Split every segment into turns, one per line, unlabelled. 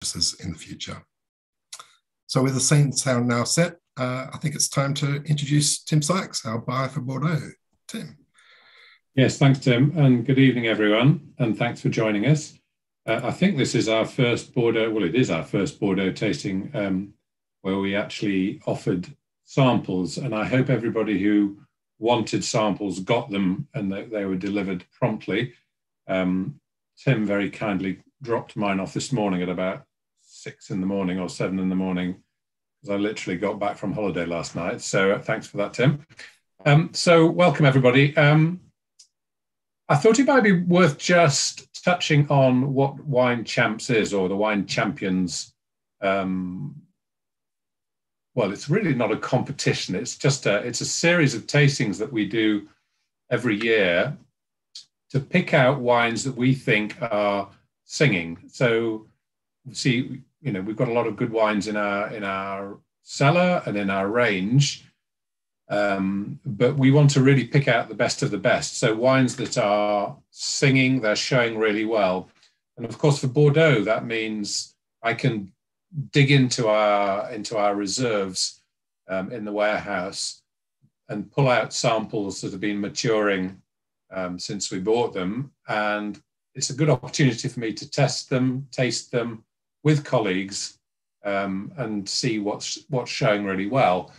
in the future. So with the scene sound now set, I think it's time to introduce Tim Sykes, our buyer for Bordeaux. Tim.
Yes, thanks, Tim, and good evening, everyone, and thanks for joining us. I think this is our first Bordeaux, well, it is our first Bordeaux tasting where we actually offered samples, and I hope everybody who wanted samples got them and that they were delivered promptly. Tim very kindly dropped mine off this morning at about 6 in the morning or 7 in the morning, because I literally got back from holiday last night. So thanks for that, Tim. So welcome, everybody. I thought it might be worth just touching on what Wine Champs is, or the Wine Champions. Well, it's really not a competition. It's just it's a series of tastings that we do every year to pick out wines that we think are singing. So, see, you know, we've got a lot of good wines in our cellar and in our range, but we want to really pick out the best of the best. So wines that are singing, they're showing really well. And of course, for Bordeaux, that means I can dig into our reserves in the warehouse and pull out samples that have been maturing since we bought them. And it's a good opportunity for me to test them, taste them with colleagues, and see what's showing really well.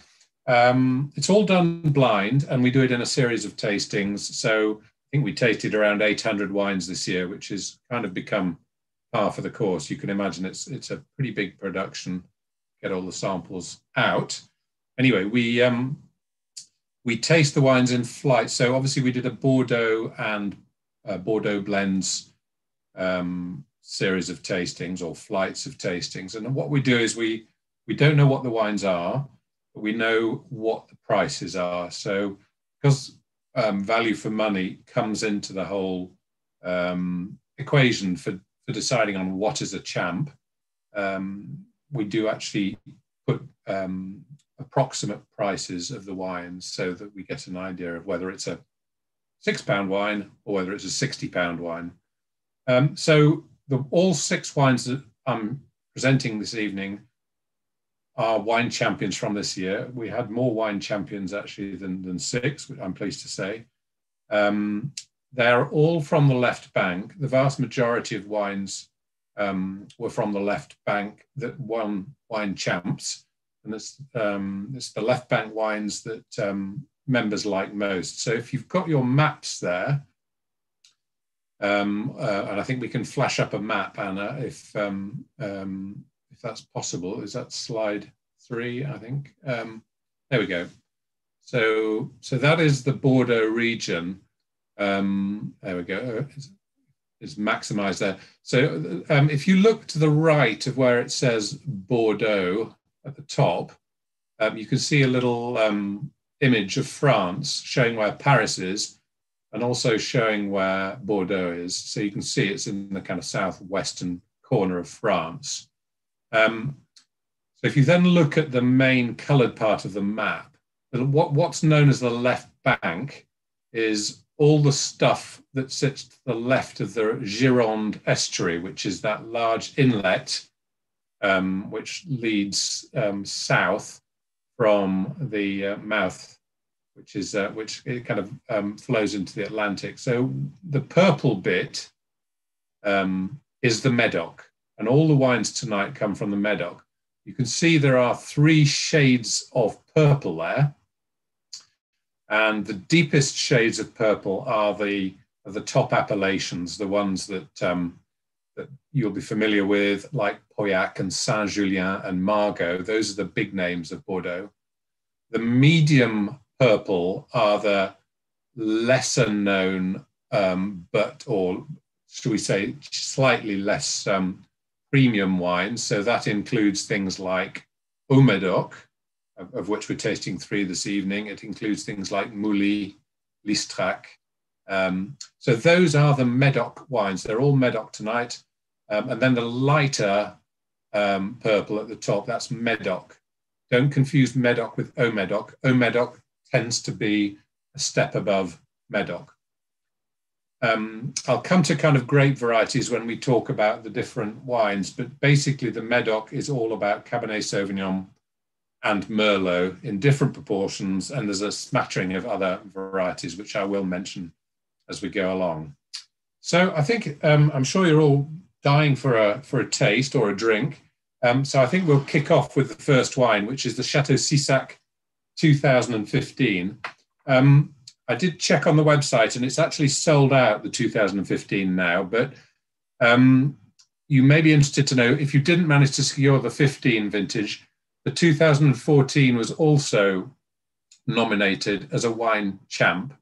It's all done blind, and we do it in a series of tastings. So I think we tasted around 800 wines this year, which has kind of become par for the course. You can imagine it's a pretty big production, get all the samples out. Anyway, we taste the wines in flight. So obviously we did a Bordeaux and Bordeaux blends series of tastings, or flights of tastings. And what we do is we don't know what the wines are, but we know what the prices are. So because value for money comes into the whole equation for deciding on what is a champ, we do actually put approximate prices of the wines so that we get an idea of whether it's a £6 wine or whether it's a £60 wine. So all 6 wines that I'm presenting this evening are wine champions from this year. We had more wine champions actually than 6, which I'm pleased to say. They're all from the left bank. The vast majority of wines were from the left bank that won Wine Champs. And it's the left bank wines that members like most. So if you've got your maps there, and I think we can flash up a map, Anna, if that's possible. Is that slide 3, I think? There we go. So that is the Bordeaux region. There we go. It's maximized there. So if you look to the right of where it says Bordeaux at the top, you can see a little image of France showing where Paris is, and also showing where Bordeaux is. So you can see it's in the kind of southwestern corner of France. So if you then look at the main coloured part of the map, what's known as the left bank is all the stuff that sits to the left of the Gironde estuary, which is that large inlet which leads south from the mouth, which it kind of flows into the Atlantic. So the purple bit is the Medoc, and all the wines tonight come from the Medoc. You can see there are 3 shades of purple there, and the deepest shades of purple are the top appellations, the ones that you'll be familiar with, like Pauillac and Saint-Julien and Margot. Those are the big names of Bordeaux. The medium purple are the lesser known, or should we say slightly less premium wines. So that includes things like Au Medoc, of which we're tasting 3 this evening. It includes things like Mouly, Listrac. So those are the Medoc wines. They're all Medoc tonight. And then the lighter purple at the top, that's Medoc. Don't confuse Medoc with Au Medoc. Au Medoc tends to be a step above Medoc. I'll come to kind of grape varieties when we talk about the different wines, but basically the Medoc is all about Cabernet Sauvignon and Merlot in different proportions, and there's a smattering of other varieties, which I will mention as we go along. So I think, I'm sure you're all dying for a taste or a drink. So I think we'll kick off with the first wine, which is the Chateau C Sac 2015. I did check on the website and it's actually sold out, the 2015 now, but you may be interested to know, if you didn't manage to secure the 15 vintage, the 2014 was also nominated as a wine champ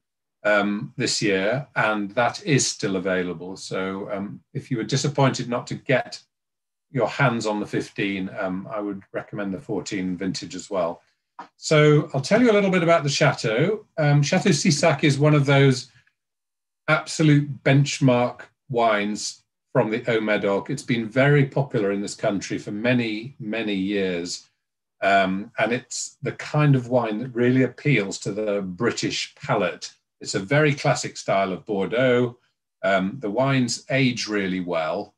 this year, and that is still available. So if you were disappointed not to get your hands on the 15, I would recommend the 14 vintage as well. So I'll tell you a little bit about the Chateau. Chateau C Sac is one of those absolute benchmark wines from the Haut-Medoc. It's been very popular in this country for many, many years. And it's the kind of wine that really appeals to the British palate. It's a very classic style of Bordeaux. The wines age really well.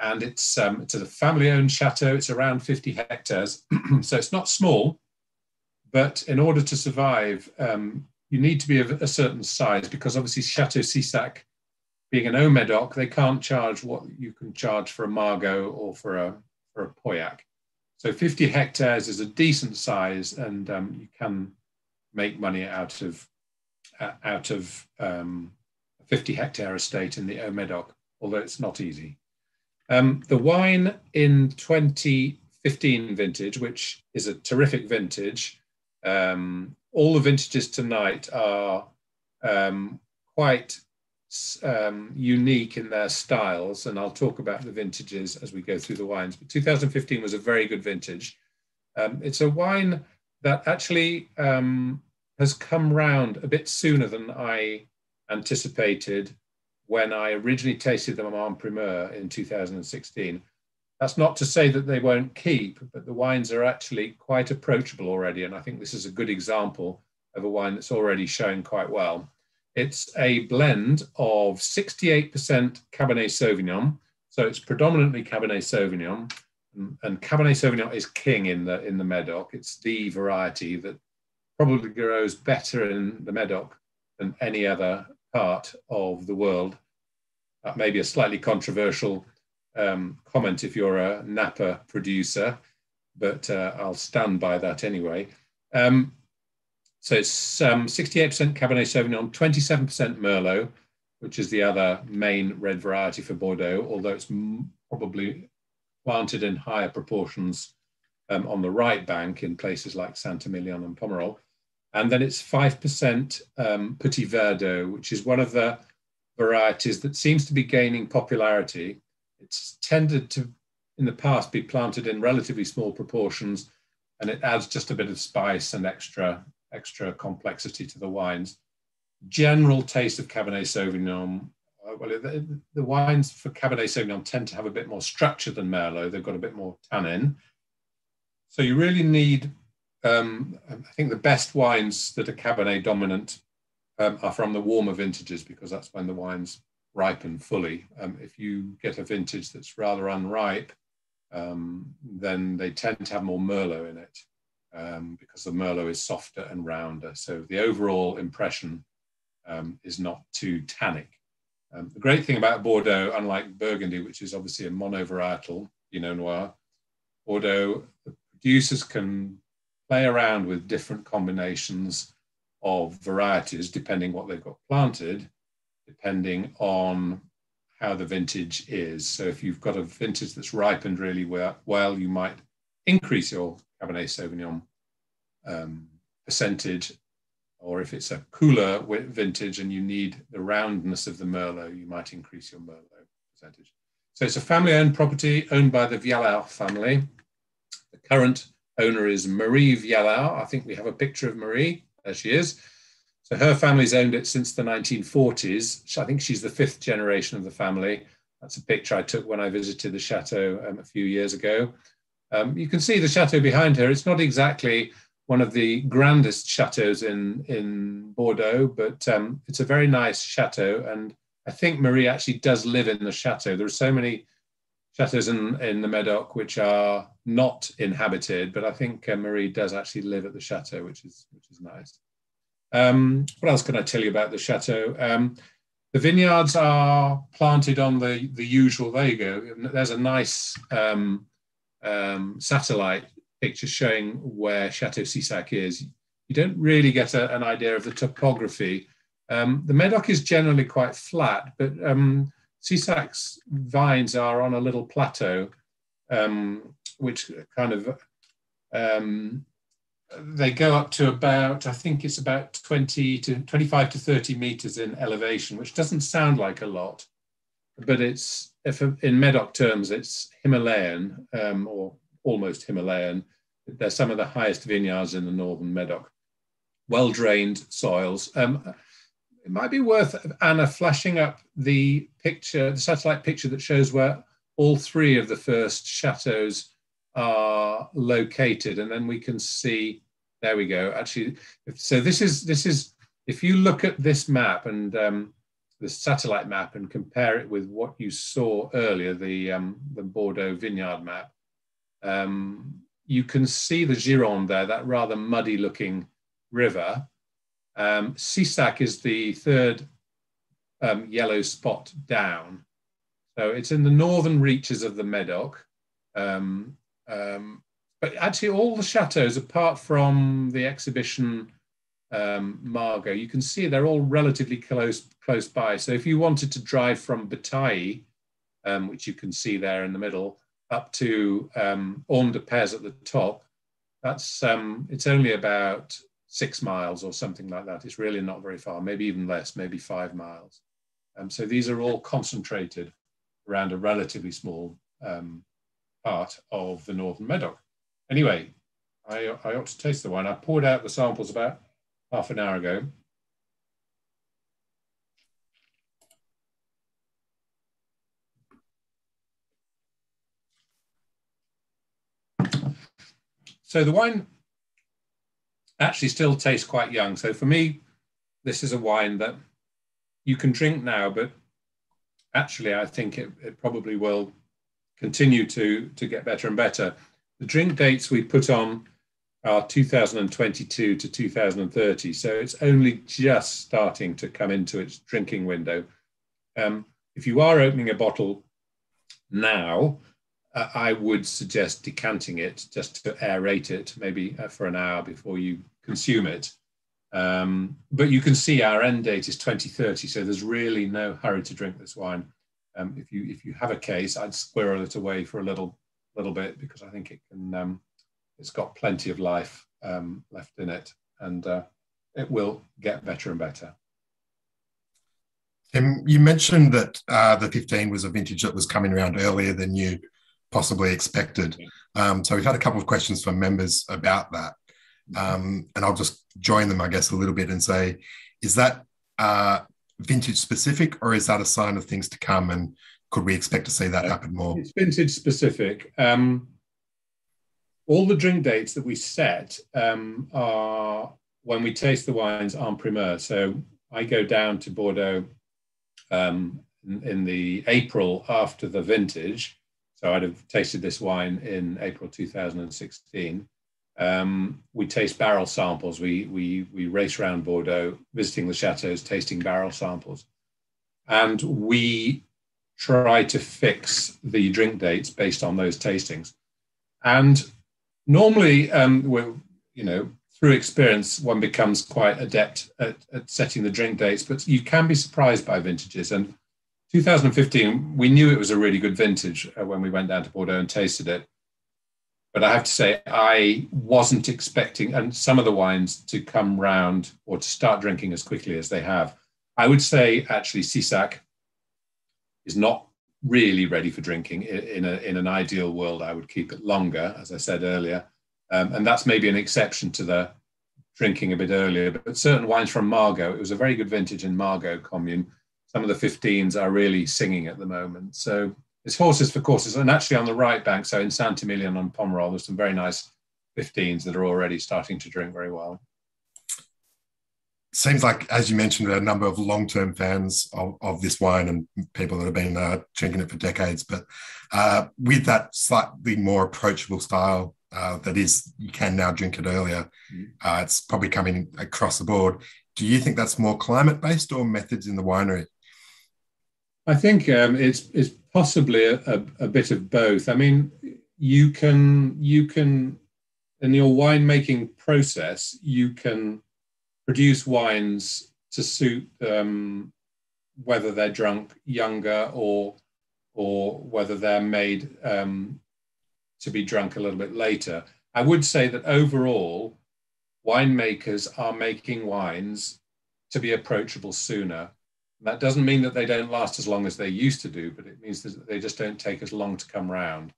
And it's a family-owned chateau. It's around 50 hectares, so it's not small. But in order to survive, you need to be of a certain size, because obviously Chateau C Sac, being an Haut-Medoc, they can't charge what you can charge for a Margot or for a Pauillac. So 50 hectares is a decent size, and you can make money out of a 50-hectare estate in the Haut-Medoc, although it's not easy. The wine in 2015 vintage, which is a terrific vintage, all the vintages tonight are quite unique in their styles, and I'll talk about the vintages as we go through the wines. But 2015 was a very good vintage. It's a wine that actually has come round a bit sooner than I anticipated when I originally tasted them en primeur in 2016. That's not to say that they won't keep, but the wines are actually quite approachable already. And I think this is a good example of a wine that's already showing quite well. It's a blend of 68% Cabernet Sauvignon. So it's predominantly Cabernet Sauvignon, and Cabernet Sauvignon is king in the Medoc. It's the variety that probably grows better in the Medoc than any other part of the world. That may be a slightly controversial comment if you're a Napa producer, but I'll stand by that anyway. So it's 68% Cabernet Sauvignon, 27% Merlot, which is the other main red variety for Bordeaux, although it's probably planted in higher proportions on the right bank in places like Saint-Emilion and Pomerol. And then it's 5% Petit Verdot, which is one of the varieties that seems to be gaining popularity. It's tended to, in the past, be planted in relatively small proportions, and it adds just a bit of spice and extra complexity to the wines. General taste of Cabernet Sauvignon, well, the wines for Cabernet Sauvignon tend to have a bit more structure than Merlot. They've got a bit more tannin. So you really need, I think the best wines that are Cabernet dominant are from the warmer vintages, because that's when the wines ripen fully. If you get a vintage that's rather unripe, then they tend to have more Merlot in it, because the Merlot is softer and rounder. So the overall impression is not too tannic. The great thing about Bordeaux, unlike Burgundy, which is obviously a monovarietal Pinot Noir, Bordeaux, the producers can play around with different combinations of varieties depending what they've got planted, depending on how the vintage is. So if you've got a vintage that's ripened really well, you might increase your Cabernet Sauvignon percentage, or if it's a cooler vintage and you need the roundness of the Merlot, you might increase your Merlot percentage. So it's a family-owned property owned by the Vialard family. The current owner is Marie Vialard. I think we have a picture of Marie. There she is. So her family's owned it since the 1940s. I think she's the 5th generation of the family. That's a picture I took when I visited the chateau a few years ago. You can see the chateau behind her. It's not exactly one of the grandest chateaus in Bordeaux, but it's a very nice chateau. And I think Marie actually does live in the chateau. There are so many chateaus in the Medoc which are not inhabited, but I think Marie does actually live at the chateau, which is nice. What else can I tell you about the chateau? The vineyards are planted on the usual. There you go. There's a nice satellite picture showing where Chateau C Sac is. You don't really get an idea of the topography. The Medoc is generally quite flat, but C Sac's vines are on a little plateau, which kind of, they go up to about, I think it's about 25 to 30 meters in elevation, which doesn't sound like a lot, but it's, in Medoc terms, it's Himalayan, or almost Himalayan. They're some of the highest vineyards in the northern Medoc. Well-drained soils. It might be worth, Anna, flashing up the picture, the satellite picture that shows where all three of the first chateaus are located, and then we can see, there we go. Actually, so this is if you look at this map and the satellite map and compare it with what you saw earlier, the Bordeaux vineyard map, you can see the Gironde there, that rather muddy looking river. C Sac is the third yellow spot down. So it's in the northern reaches of the Medoc. But actually all the chateaus, apart from the exhibition Margot, you can see they're all relatively close by. So if you wanted to drive from Bataille, which you can see there in the middle, up to Orme de Pez at the top, that's it's only about 6 miles or something like that. It's really not very far, maybe even less, maybe 5 miles. So these are all concentrated around a relatively small part of the northern Medoc. Anyway, I ought to taste the wine. I poured out the samples about half an hour ago. So the wine actually still tastes quite young. So for me, this is a wine that you can drink now, but actually I think it probably will continue to get better and better. The drink dates we put on are 2022 to 2030. So it's only just starting to come into its drinking window. If you are opening a bottle now, I would suggest decanting it just to aerate it, maybe for an hour before you consume it. But you can see our end date is 2030, so there's really no hurry to drink this wine. If you have a case, I'd squirrel it away for a little bit, because I think it can. It's got plenty of life left in it, and it will get better and better.
Tim, you mentioned that the 15 was a vintage that was coming around earlier than you possibly expected. So we've had a couple of questions from members about that. And I'll just join them, I guess, a little bit and say, is that vintage specific, or is that a sign of things to come? And could we expect to see that happen more?
It's vintage specific. All the drink dates that we set are when we taste the wines en primeur. So I go down to Bordeaux in the April after the vintage. So I'd have tasted this wine in April 2016. We taste barrel samples. We race around Bordeaux, visiting the chateaus, tasting barrel samples. And we try to fix the drink dates based on those tastings. And normally, through experience, one becomes quite adept at setting the drink dates, but you can be surprised by vintages. And 2015, we knew it was a really good vintage when we went down to Bordeaux and tasted it. But I have to say, I wasn't expecting, and some of the wines to come round or to start drinking as quickly as they have. I would say, actually, C Sac is not really ready for drinking. In an ideal world, I would keep it longer, as I said earlier. And that's maybe an exception to the drinking a bit earlier. But certain wines from Margot, it was a very good vintage in Margot commune. Some of the 15s are really singing at the moment. So it's horses for courses. And actually on the right bank, so in Saint-Emilion and Pomerol, there's some very nice 15s that are already starting to drink very well.
Seems like, as you mentioned, a number of long-term fans of this wine and people that have been drinking it for decades. But with that slightly more approachable style, that is, you can now drink it earlier, it's probably coming across the board. Do you think that's more climate-based or methods in the winery?
I think it's possibly a bit of both. I mean, you can in your winemaking process, you can produce wines to suit whether they're drunk younger or whether they're made to be drunk a little bit later. I would say that overall, winemakers are making wines to be approachable sooner. That doesn't mean that they don't last as long as they used to do, but it means that they just don't take as long to come round.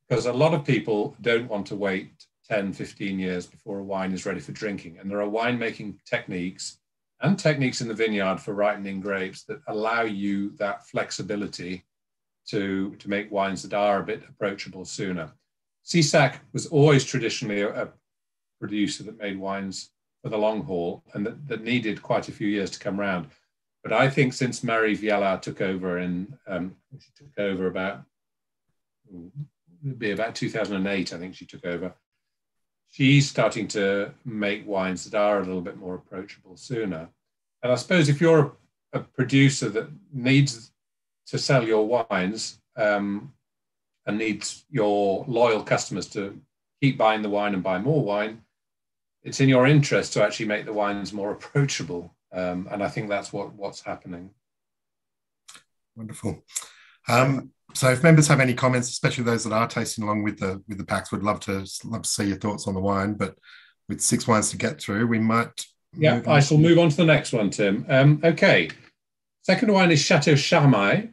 Because a lot of people don't want to wait 10, 15 years before a wine is ready for drinking. And there are winemaking techniques and techniques in the vineyard for ripening grapes that allow you that flexibility to make wines that are a bit approachable sooner. C Sac was always traditionally a producer that made wines for the long haul and that needed quite a few years to come round. But I think since Marie Viala took over she took over about 2008, I think she took over. She's starting to make wines that are a little bit more approachable sooner. And I suppose if you're a producer that needs to sell your wines and needs your loyal customers to keep buying the wine and buy more wine, it's in your interest to actually make the wines more approachable. And I think that's what's happening.
Wonderful. So if members have any comments, especially those that are tasting along with the packs, we'd love to see your thoughts on the wine. But with 6 wines to get through, we might.
Yeah, I shall move on to the next one, Tim. Okay. Second wine is Chateau Charmai,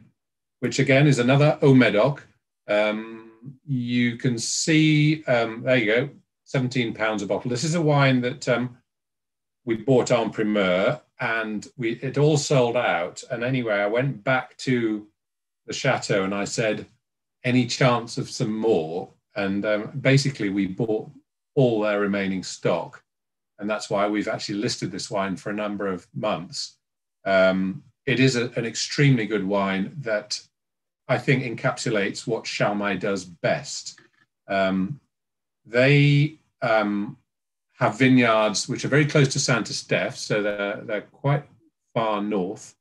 which again is another Haut Médoc. You can see, there you go, £17 a bottle. This is a wine that we bought en primeur and it all sold out. And anyway, I went back to the chateau and I said, any chance of some more? And basically we bought all their remaining stock. And that's why we've actually listed this wine for a number of months. It is an extremely good wine that I think encapsulates what Charmai does best. They have vineyards which are very close to Saint Estèphe, so they're quite far north.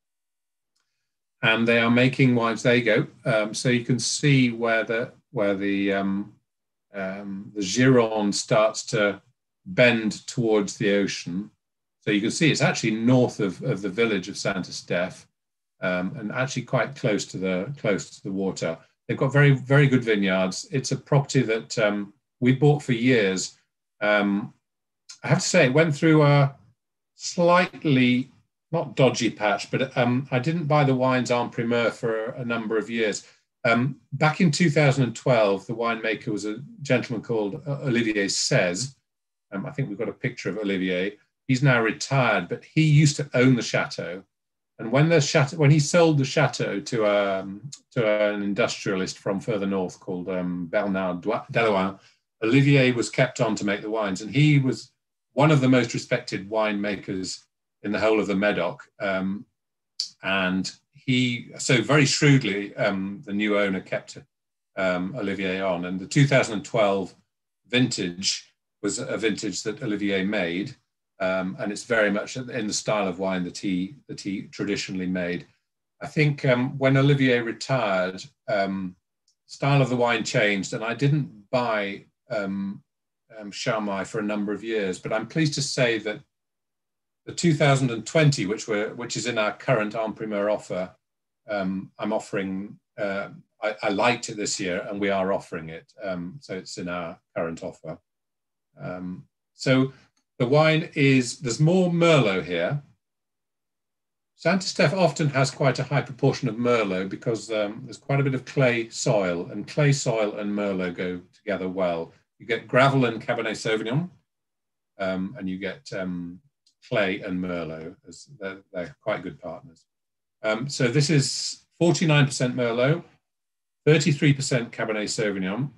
And they are making wines. There you go. So you can see where the Gironde starts to bend towards the ocean. So you can see it's actually north of the village of Saint Estèphe, and actually quite close to the water. They've got very, very good vineyards. It's a property that we bought for years. I have to say it went through a slightly, not dodgy patch, but I didn't buy the wines en primeur for a number of years. Back in 2012, the winemaker was a gentleman called Olivier Sez. I think we've got a picture of Olivier. He's now retired, but he used to own the chateau. And when he sold the chateau to an industrialist from further north called Bernard Delouin, Olivier was kept on to make the wines. And he was one of the most respected winemakers in the whole of the Médoc. And he, so very shrewdly, the new owner kept Olivier on. And the 2012 vintage was a vintage that Olivier made. And it's very much in the style of wine that he traditionally made. I think when Olivier retired, style of the wine changed, and I didn't buy Charmai for a number of years. But I'm pleased to say that the 2020, which is in our current en primeur offer, I'm offering. I liked it this year, and we are offering it. So it's in our current offer. So the wine there's more Merlot here. Saint Estèphe often has quite a high proportion of Merlot because there's quite a bit of clay soil, and clay soil and Merlot go together well. You get gravel and Cabernet Sauvignon, and you get clay and Merlot. They're quite good partners. So this is 49% Merlot, 33% Cabernet Sauvignon,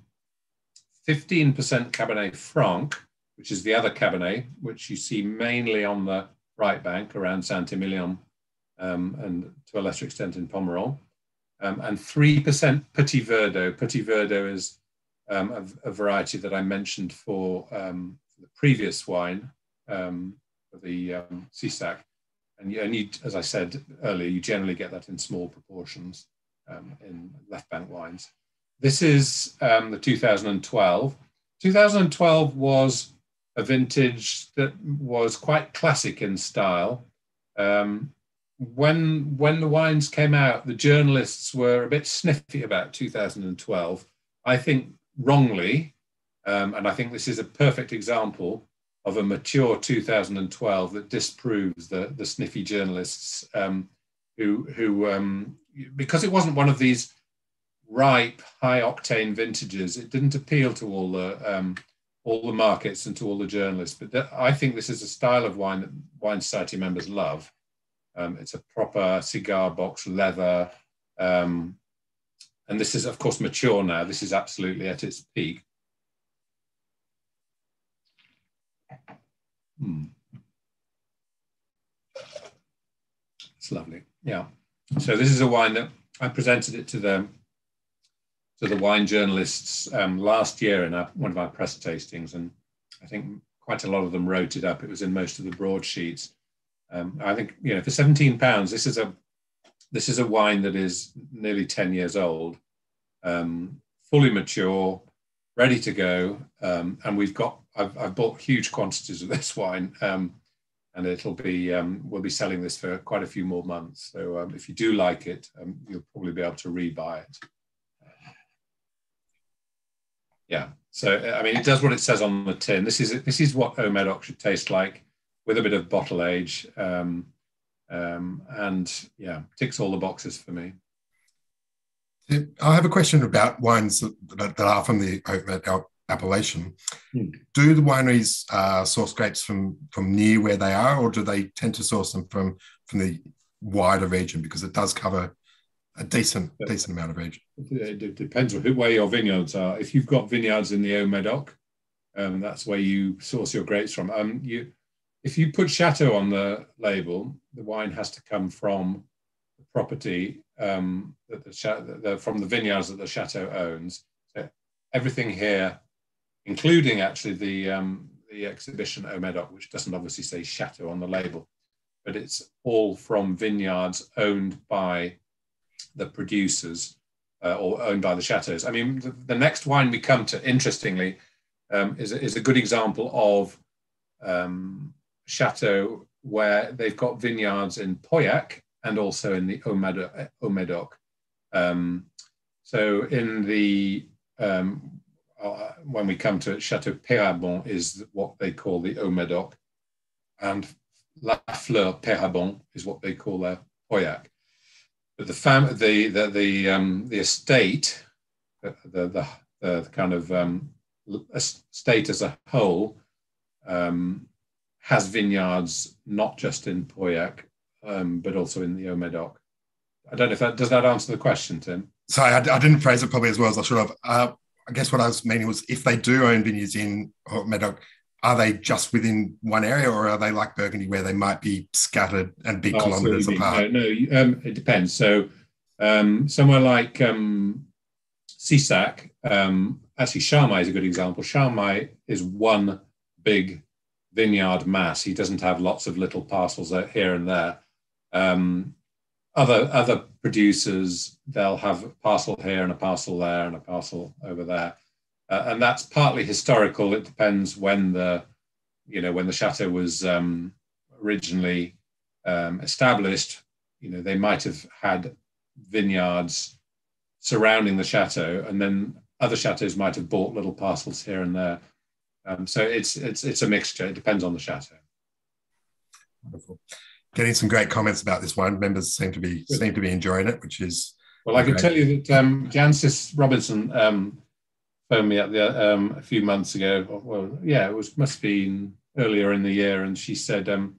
15% Cabernet Franc, which is the other Cabernet, which you see mainly on the right bank around Saint-Emilion, and to a lesser extent in Pomerol, and 3% Petit Verdot. Petit Verdot is a variety that I mentioned for the previous wine, for the C Sac. And you, as I said earlier, you generally get that in small proportions in left bank wines. This is the 2012. 2012 was a vintage that was quite classic in style. When the wines came out, the journalists were a bit sniffy about 2012. I think wrongly, and I think this is a perfect example of a mature 2012 that disproves the sniffy journalists who because it wasn't one of these ripe, high-octane vintages, it didn't appeal to all the markets and to all the journalists. But I think this is a style of wine that Wine Society members love. It's a proper cigar box leather, and this is, of course, mature now. This is absolutely at its peak. It's lovely. Yeah. So this is a wine that I presented it to the wine journalists last year in one of our press tastings, and I think quite a lot of them wrote it up. It was in most of the broadsheets. I think, you know, for £17, this is a wine that is nearly 10 years old, fully mature, ready to go, and I've bought huge quantities of this wine, and it'll be we'll be selling this for quite a few more months. So if you do like it, you'll probably be able to rebuy it. Yeah. So I mean, it does what it says on the tin. This is what Haut Medoc should taste like, with a bit of bottle age, and yeah, ticks all the boxes for me.
I have a question about wines that are from the Haut Medoc appellation. Do the wineries source grapes from near where they are, or do they tend to source them from the wider region, because it does cover a decent amount of region?
It depends where your vineyards are. If you've got vineyards in the Haut Medoc, that's where you source your grapes from. If you put Chateau on the label, the wine has to come from the property from the vineyards that the Chateau owns. So everything here, including actually the exhibition Haut Medoc, which doesn't obviously say Chateau on the label, but it's all from vineyards owned by the producers or owned by the chateaus. I mean, the next wine we come to, interestingly, is a good example of chateau where they've got vineyards in Pauillac and also in the Haut Medoc. So in the when we come to it, Chateau Parabons is what they call the Haut Medoc, and La Fleur Parabons is what they call their Pauillac. But the estate, the kind of estate as a whole, has vineyards not just in Pauillac, but also in the Haut Medoc. I don't know if does that answer the question, Tim?
Sorry, I didn't phrase it probably as well as I should have. I guess what I was meaning was, if they do own vineyards in Haut Medoc, are they just within one area, or are they like Burgundy, where they might be scattered and be kilometres apart?
No, it depends. So somewhere like C Sac, actually Charmai is a good example. Charmai is one big vineyard mass. He doesn't have lots of little parcels here and there. Other producers, they'll have a parcel here and a parcel there and a parcel over there. And that's partly historical. It depends when the chateau was originally established. You know, they might have had vineyards surrounding the chateau, and then other chateaus might have bought little parcels here and there. So it's a mixture. It depends on the chateau.
Wonderful. Getting some great comments about this wine. Members seem to be enjoying it, which is
well. I can tell you that Jancis Robinson phoned me up a few months ago. Well, yeah, must have been earlier in the year, and she said, "Have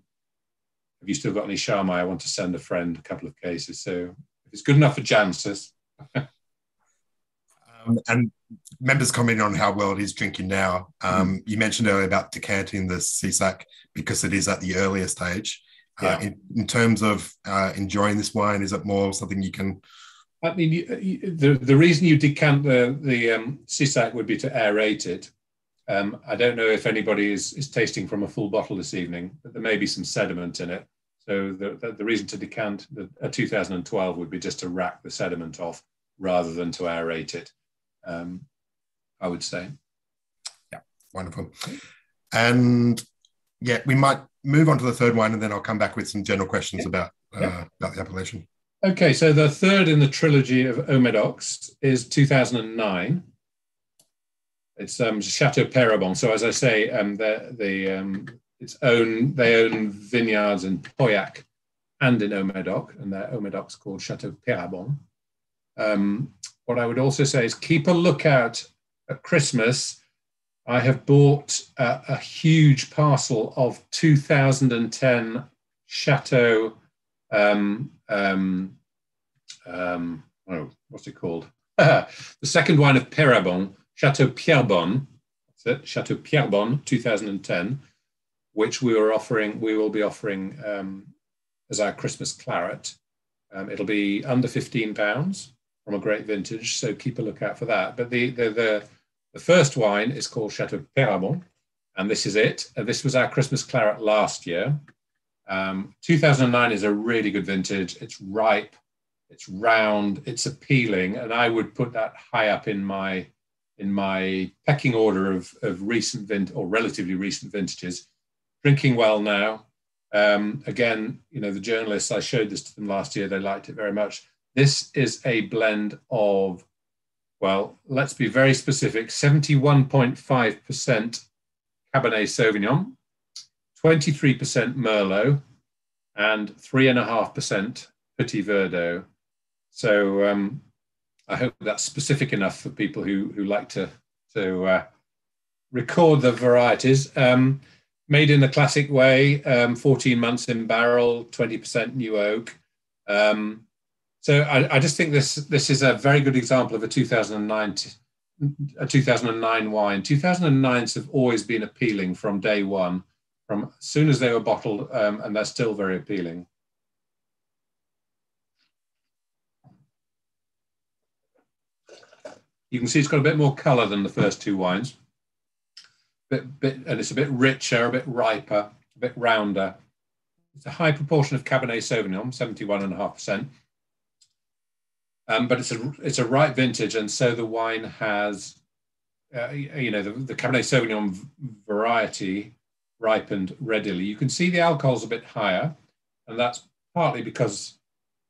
you still got any Charmai? I want to send a friend a couple of cases." So if it's good enough for Jancis.
And members commenting on how well it is drinking now. You mentioned earlier about decanting the C Sac because it is at the earlier stage.
Yeah.
In terms of enjoying this wine, is it more something you can?
I mean, the reason you decant the C Sac would be to aerate it. I don't know if anybody is tasting from a full bottle this evening, but there may be some sediment in it. So the reason to decant a 2012 would be just to rack the sediment off rather than to aerate it, I would say.
Yeah, wonderful. And yeah, we might move on to the third wine, and then I'll come back with some general questions about the appellation. Okay,
so the third in the trilogy of Haut-Medocs is 2009. It's Chateau Parabons. So as I say, they own vineyards in Pauillac and in Haut-Medoc, and their Haut-Medoc's called Chateau Parabons. What I would also say is keep a lookout at Christmas. I have bought a huge parcel of 2010 Chateau, what's it called? The second wine of Parabons, Chateau Parabons, that's it, Chateau Parabons 2010, which we will be offering as our Christmas claret. It'll be under £15 from a great vintage, so keep a lookout for that. But the first wine is called Chateau Parabons, and this is it. This was our Christmas claret last year. 2009 is a really good vintage. It's ripe, it's round, it's appealing, and I would put that high up in my pecking order of recent or relatively recent vintages. Drinking well now. Again, the journalists, I showed this to them last year. They liked it very much. This is a blend of, well, let's be very specific, 71.5% Cabernet Sauvignon, 23% Merlot, and 3.5% Petit Verdot. So I hope that's specific enough for people who like to record the varieties. Made in the classic way, 14 months in barrel, 20% new oak. So I just think this is a very good example of a 2009 wine. 2009s have always been appealing from day one, from as soon as they were bottled, and they're still very appealing. You can see it's got a bit more colour than the first two wines. And it's a bit richer, a bit riper, a bit rounder. It's a high proportion of Cabernet Sauvignon, 71.5%. But it's a ripe vintage, and so the wine has, the Cabernet Sauvignon variety ripened readily. You can see the alcohol's a bit higher, and that's partly because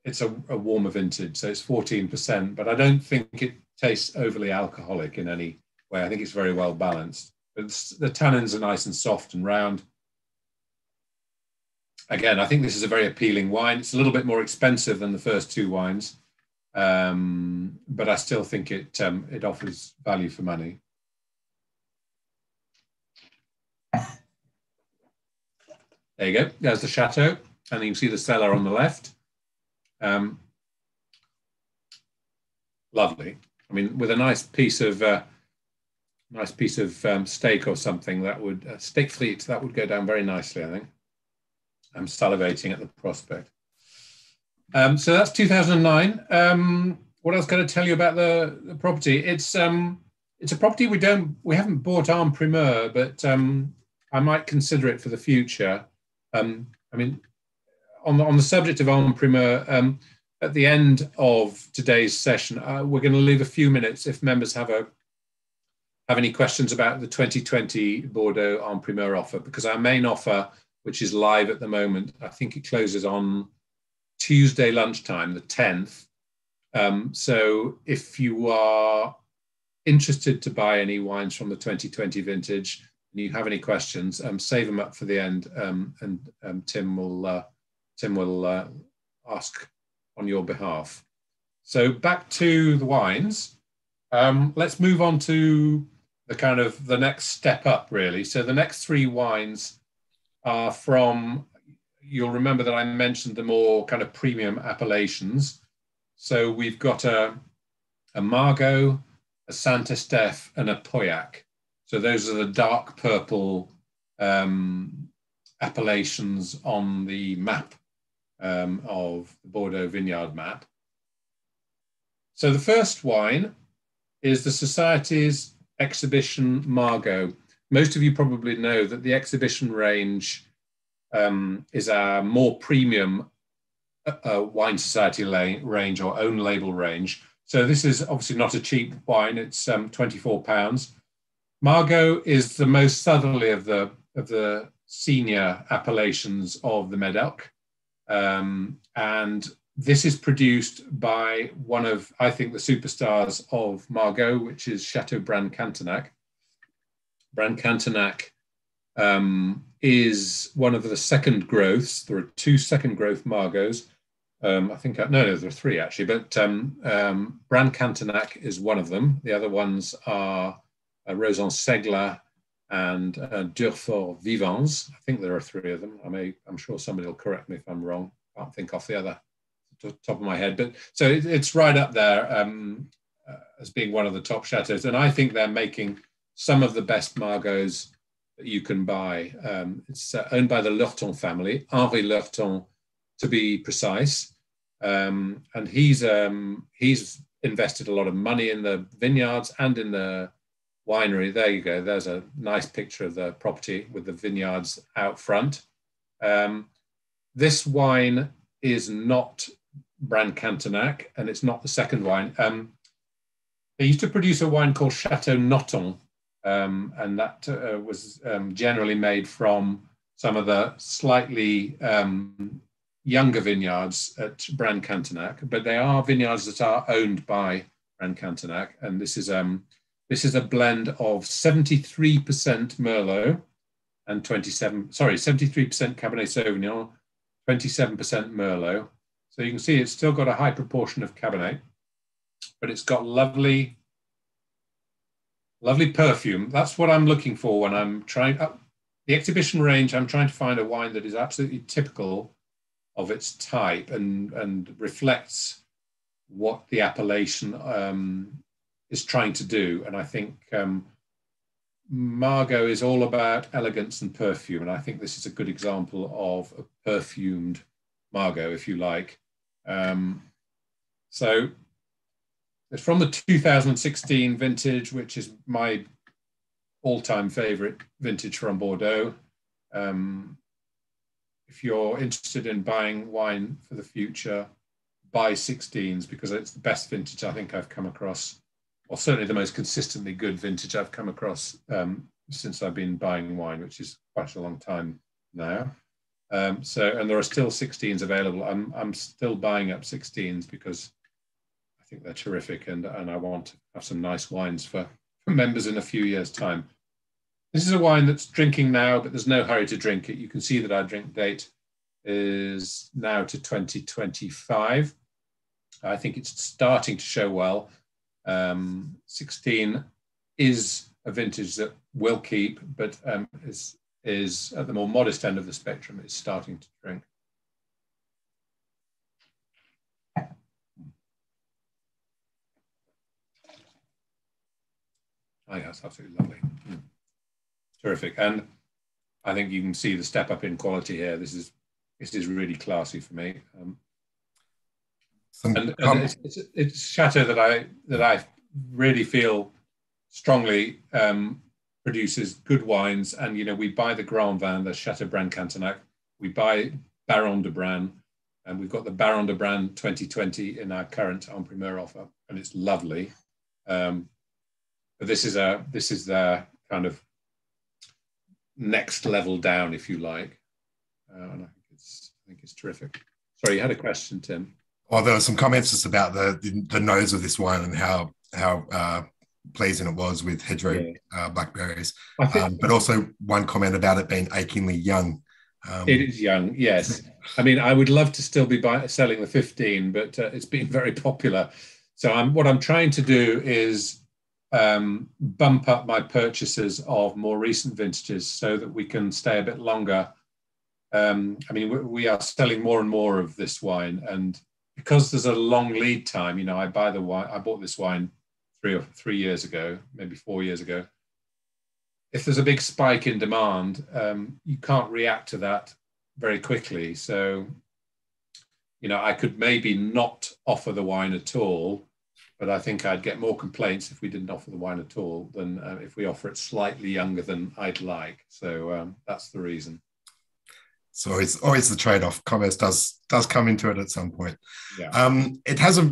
it's a warmer vintage, so it's 14%, but I don't think it tastes overly alcoholic in any way. I think it's very well balanced. The tannins are nice and soft and round. Again, I think this is a very appealing wine. It's a little bit more expensive than the first two wines, but I still think it offers value for money. There you go. There's the chateau, and you can see the cellar on the left. Lovely. I mean, with a nice piece of steak or something, that would steak frites, that would go down very nicely, I think. I'm salivating at the prospect. So that's 2009. What else can I tell you about the property? It's a property we haven't bought en primeur, but I might consider it for the future. I mean, on the subject of en primeur, at the end of today's session, we're going to leave a few minutes if members have any questions about the 2020 Bordeaux en primeur offer, because our main offer, which is live at the moment, I think it closes on Tuesday lunchtime, the 10th. So if you are interested to buy any wines from the 2020 vintage and you have any questions, save them up for the end, and Tim will ask on your behalf. So back to the wines. Let's move on to the next step up, really. So the next three wines are from, you'll remember that I mentioned the more kind of premium appellations. So we've got a Margot, a Saint Estèphe, and a Pauillac. So those are the dark purple appellations on the map of the Bordeaux vineyard map. So the first wine is the Society's exhibition Margot. Most of you probably know that the exhibition range is our more premium wine society range or own label range. So this is obviously not a cheap wine. It's £24. Margot is the most southerly of the senior appellations of the Medoc. And this is produced by one of, I think, the superstars of Margot, which is Chateau Cantenac. Cantenac is one of the second growths. There are 2 second growth Margots. I think, no, there are 3 actually, but Cantenac is one of them. The other ones are Rosan Segla and Durfort Vivants. I think there are 3 of them. I'm sure somebody will correct me if I'm wrong. I can't think off the other top of my head, but so it's right up there as being one of the top chateaus. And I think they're making some of the best Margots that you can buy. It's owned by the Lurton family, Henri Lurton to be precise. And he's invested a lot of money in the vineyards and in the winery. There you go. There's a nice picture of the property with the vineyards out front. This wine is not Cantenac, and it's not the second wine. They used to produce a wine called Chateau Noton, and that was generally made from some of the slightly younger vineyards at Cantenac, but they are vineyards that are owned by Cantenac, and this is a blend of 73% Merlot and 73% Cabernet Sauvignon, 27% Merlot. So you can see it's still got a high proportion of Cabernet, but it's got lovely perfume. That's what I'm looking for when I'm trying the exhibition range. I'm trying to find a wine that is absolutely typical of its type and reflects what the appellation is trying to do. And I think Margot is all about elegance and perfume. And I think this is a good example of a perfumed Margot, if you like. So it's from the 2016 vintage, which is my all-time favorite vintage from Bordeaux. If you're interested in buying wine for the future, buy 16s, because it's the best vintage I think I've come across, or certainly the most consistently good vintage I've come across since I've been buying wine, which is quite a long time now. And there are still 16s available. I'm still buying up 16s because I think they're terrific, and I want to have some nice wines for members in a few years' time. This is a wine that's drinking now, but there's no hurry to drink it. You can see that our drink date is now to 2025. I think it's starting to show well. 16 is a vintage that will keep, but is at the more modest end of the spectrum. It's starting to drink. Oh, yeah, it's absolutely lovely. Terrific. And I think you can see the step up in quality here. This is really classy for me. It's a chateau that I really feel strongly produces good wines. And we buy the Grand Vin, the Chateau Cantenac. We buy Baron de Bran, and we've got the Baron de Bran 2020 in our current en primeur offer, and it's lovely. But this is their kind of next level down, if you like, and I think it's terrific. Sorry, you had a question, Tim.
Oh, there were some comments just about the nose of this wine and how pleasing it was with hedgerow blackberries, but also one comment about it being achingly young.
It is young, yes. I mean, I would love to still be selling the 15, but it's been very popular. So what I'm trying to do is bump up my purchases of more recent vintages so that we can stay a bit longer. I mean, we are selling more and more of this wine, and because there's a long lead time, I bought this wine 3 years ago, maybe 4 years ago. If there's a big spike in demand, you can't react to that very quickly. So, I could maybe not offer the wine at all, but I think I'd get more complaints if we didn't offer the wine at all than if we offer it slightly younger than I'd like. So that's the reason.
So it's always the trade-off. Commerce does come into it at some point.
Yeah.
It has a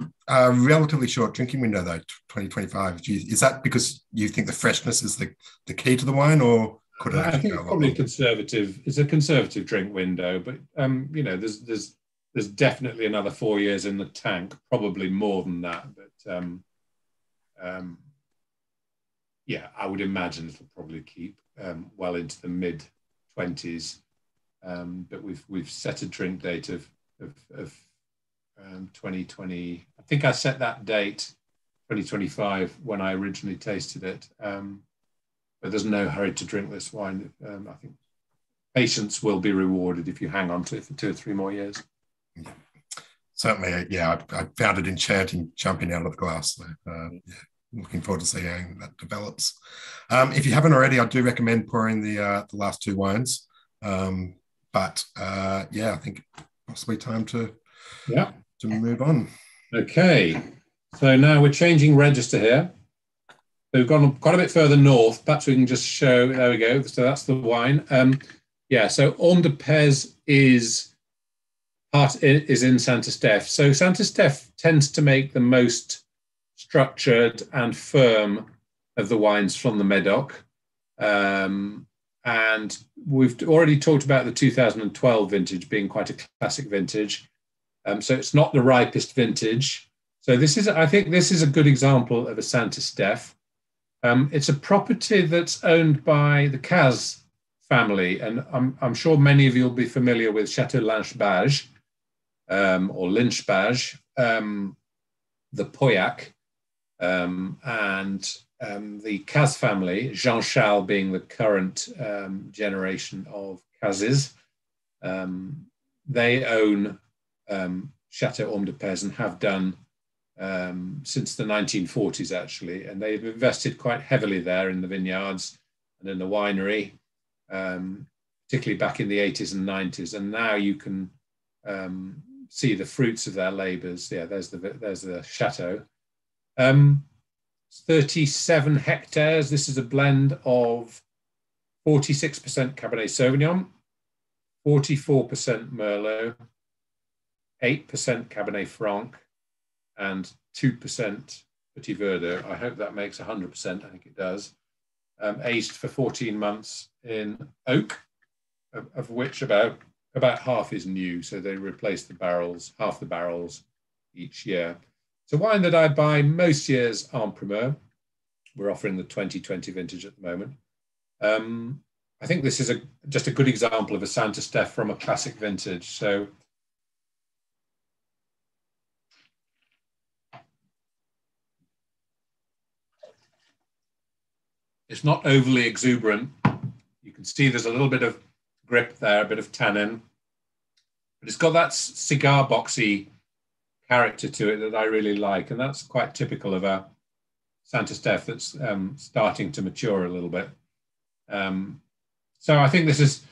relatively short drinking window, though, 2025. Is that because you think the freshness is the key to the wine, or could it actually
I think
go
it's probably conservative. It's a conservative drink window, but there's definitely another 4 years in the tank, probably more than that. But I would imagine it'll probably keep well into the mid-20s. But we've set a drink date of 2020. I think I set that date 2025 when I originally tasted it. But there's no hurry to drink this wine. I think patience will be rewarded if you hang on to it for 2 or 3 more years.
Yeah. Certainly, yeah. I found it enchanting jumping out of the glass. So, looking forward to seeing how that develops. If you haven't already, I do recommend pouring the last 2 wines. But I think possibly time to move on. Okay,
so now we're changing register here. So we've gone quite a bit further north. Perhaps we can just show. There we go. So that's the wine. So Orme de Pez is in Saint Estèphe. So Saint Estèphe tends to make the most structured and firm of the wines from the Médoc. And we've already talked about the 2012 vintage being quite a classic vintage. So it's not the ripest vintage. So I think this is a good example of a Saint Estèphe. It's a property that's owned by the Caz family, and I'm sure many of you will be familiar with Chateau Lynch-Bages or Lynch-Bages, the Pauillac, and the Caz family, Jean-Charles being the current generation of Cazes. They own Chateau Orme de Pez and have done since the 1940s, actually, and they've invested quite heavily there in the vineyards and in the winery, particularly back in the 80s and 90s. And now you can see the fruits of their labours. Yeah, there's the chateau. 37 hectares. This is a blend of 46% Cabernet Sauvignon, 44% Merlot, 8% Cabernet Franc, and 2% Petit Verdot. I hope that makes 100%. I think it does. Aged for 14 months in oak, of which about half is new. So they replace half the barrels each year. It's a wine that I buy most years en primeur. We're offering the 2020 vintage at the moment. I think this is just a good example of a Saint Estèphe from a classic vintage. So it's not overly exuberant. You can see there's a little bit of grip there, a bit of tannin, but it's got that cigar boxy character to it that I really like, and that's quite typical of a Saint Estèphe that's starting to mature a little bit. So I think this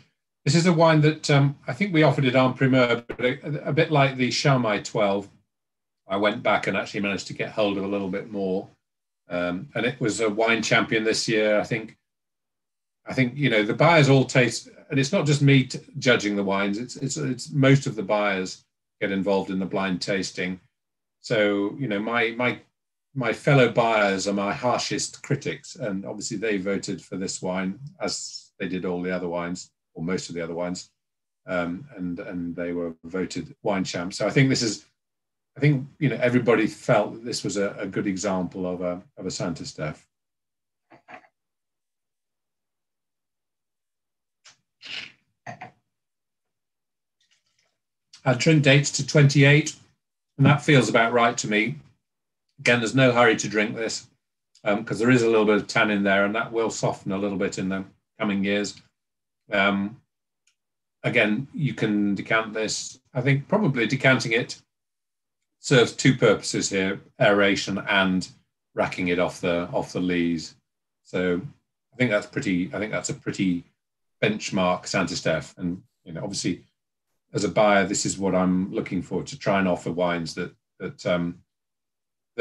is a wine that I think we offered it en primeur, but a bit like the Charmai 12, I went back and actually managed to get hold of a little bit more. And it was a wine champion this year. I think the buyers all taste, and it's not just me judging the wines. It's most of the buyers get involved in the blind tasting. So my fellow buyers are my harshest critics, and obviously they voted for this wine as they did all the other wines, or most of the other wines, and they were voted wine champs. So I think everybody felt that this was a good example of a Saint Estèphe. Our drink dates to 28, and that feels about right to me. Again, there's no hurry to drink this because there is a little bit of tannin there, and that will soften a little bit in the coming years. Again, you can decant this. I think probably decanting it serves two purposes here: aeration and racking it off the lees. So I think that's a pretty benchmark Saint-Estèphe. And obviously, as a buyer, this is what I'm looking for, to try and offer wines that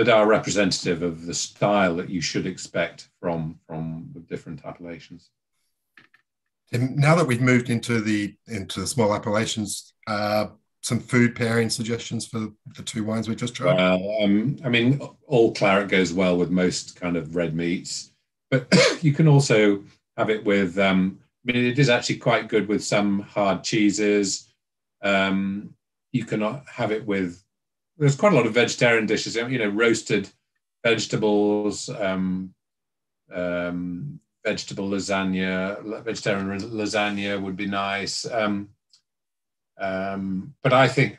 are representative of the style that you should expect from the different appellations.
And now that we've moved into the small appellations, some food pairing suggestions for the two wines we just tried?
Well, I mean, all claret goes well with most kind of red meats, but you can also have it with, I mean, it is actually quite good with some hard cheeses. You can have it with, there's quite a lot of vegetarian dishes, roasted vegetables, vegetable lasagna, vegetarian lasagna would be nice. But I think,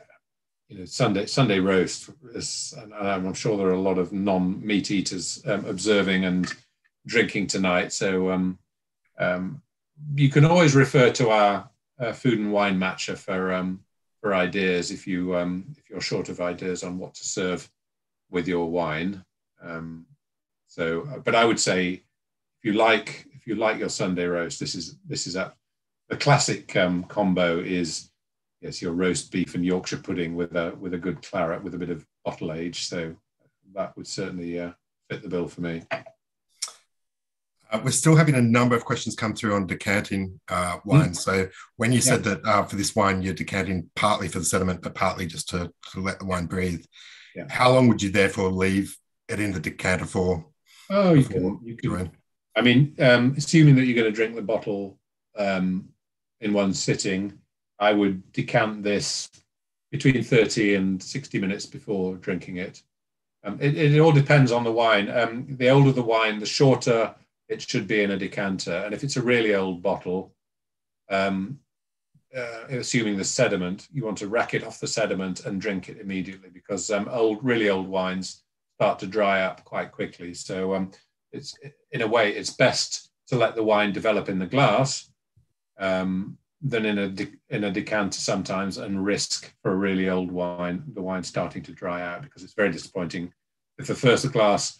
Sunday roast is, and I'm sure there are a lot of non-meat eaters observing and drinking tonight. So you can always refer to our food and wine matcher for ideas if you're short of ideas on what to serve with your wine. But I would say, if you like your Sunday roast, this is the classic combo is, yes, your roast beef and Yorkshire pudding with a good claret with a bit of bottle age. So that would certainly fit the bill for me.
We're still having a number of questions come through on decanting wines. So when you said that for this wine you're decanting partly for the sediment, but partly just to let the wine breathe, how long would you therefore leave it in the decanter for?
Oh, you can. I mean, assuming that you're going to drink the bottle in one sitting, I would decant this between 30 and 60 minutes before drinking it. It all depends on the wine. The older the wine, the shorter it should be in a decanter. And if it's a really old bottle, assuming the sediment, you want to rack it off the sediment and drink it immediately, because really old wines start to dry up quite quickly. So it's, in a way, it's best to let the wine develop in the glass than in a decanter sometimes, and risk for a really old wine, the wine starting to dry out, because it's very disappointing if the first glass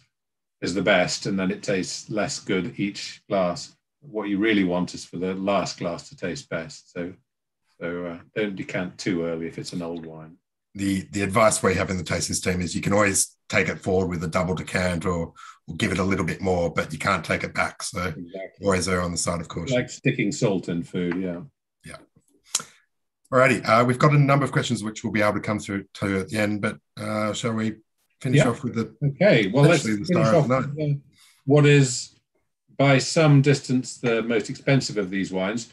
is the best and then it tastes less good each glass. What you really want is for the last glass to taste best. So don't decant too early if it's an old wine.
The advice we have in the tasting team is you can always take it forward with a double decant or give it a little bit more, but you can't take it back. So exactly. Always err on the side of caution.
Like sticking salt in food, yeah.
Yeah. Alrighty, we've got a number of questions which we'll be able to come through to at the end, but shall we finish off with the...
Okay, well, let's finish off with what is, by some distance, the most expensive of these wines.